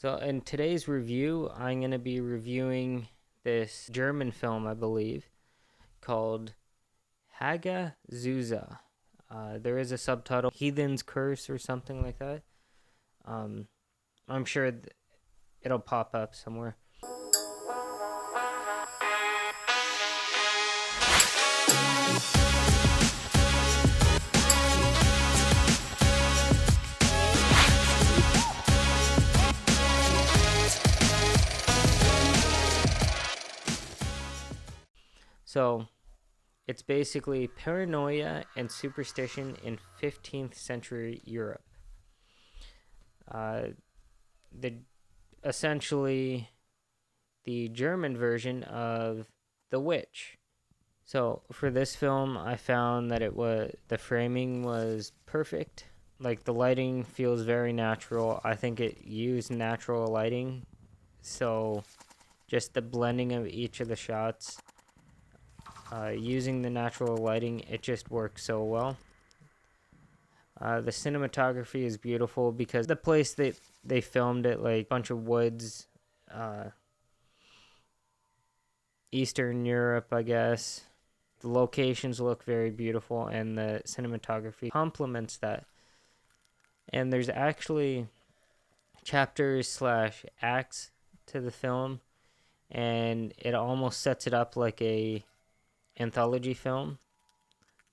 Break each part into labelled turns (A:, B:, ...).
A: So in today's review, I'm going to be reviewing this German film, I believe, called Hagazussa. There is a subtitle, Heathen's Curse or something like that. I'm sure it'll pop up somewhere. So, it's basically Paranoia and Superstition in 15th century Europe. Essentially the German version of The Witch. So for this film, I found that the framing was perfect. Like, the lighting feels very natural. I think it used natural lighting, so just the blending of each of the shots, using the natural lighting, it just works so well. The cinematography is beautiful because the place that they filmed it, like a bunch of woods, Eastern Europe, I guess. The locations look very beautiful, and the cinematography complements that. And there's actually chapters / acts to the film, and it almost sets it up like a anthology film,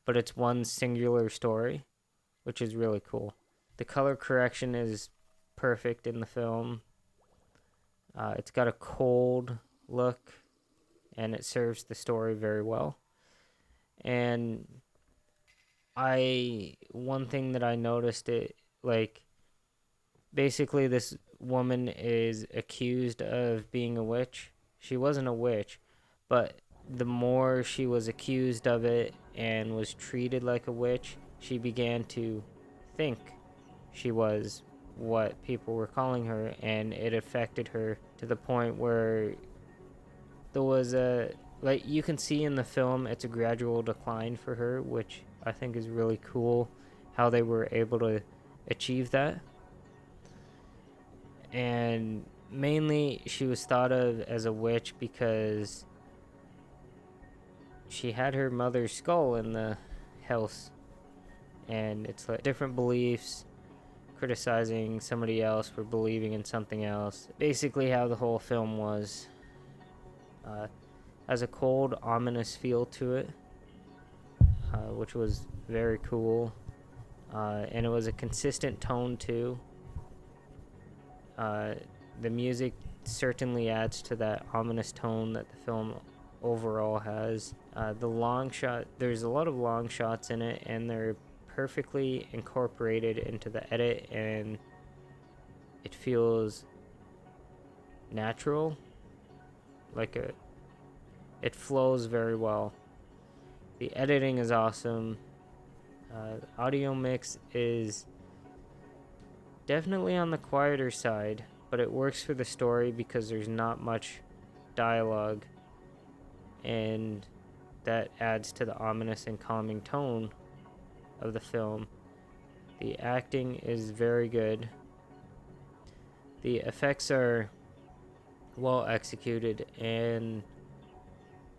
A: but it's one singular story, which is really cool. The color correction is perfect in the film. It's got a cold look, and it serves the story very well. And one thing that I noticed, basically this woman is accused of being a witch. She wasn't a witch, but the more she was accused of it and was treated like a witch, she began to think she was what people were calling her, and it affected her to the point where there was like you can see in the film, it's a gradual decline for her, which I think is really cool how they were able to achieve that. And mainly she was thought of as a witch because she had her mother's skull in the house, and it's like different beliefs, criticizing somebody else for believing in something else. Basically how the whole film was. Has a cold, ominous feel to it, which was very cool. And it was a consistent tone too. The music certainly adds to that ominous tone that the film overall has. There's a lot of long shots in it, and they're perfectly incorporated into the edit, and it feels natural. It flows very well. The editing is awesome. Audio mix is definitely on the quieter side, but it works for the story because there's not much dialogue, and that adds to the ominous and calming tone of the film. The acting is very good. The effects are well executed, and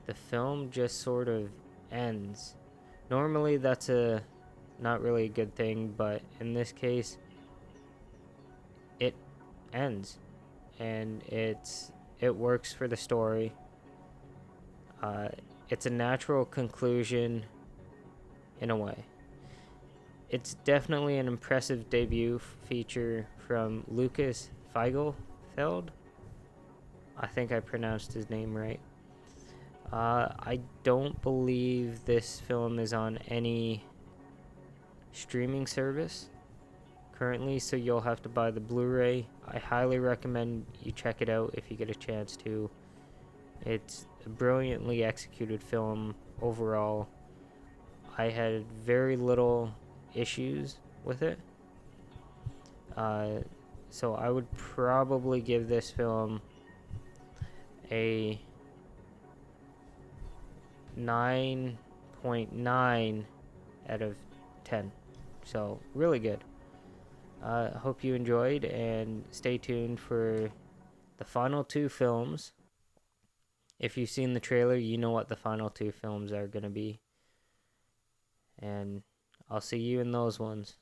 A: the film just sort of ends. Normally that's not really a good thing, but in this case it ends, and it works for the story. It's a natural conclusion in a way. It's definitely an impressive debut feature from Lukas Feigelfeld. I think I pronounced his name right. I don't believe this film is on any streaming service currently, so you'll have to buy the Blu-ray. I highly recommend you check it out if you get a chance to. It's a brilliantly executed film overall. I had very little issues with it. So I would probably give this film a 9.9 out of 10. So really good. Hope you enjoyed, and stay tuned for the final 2 films. If you've seen the trailer, you know what the final 2 films are going to be. And I'll see you in those ones.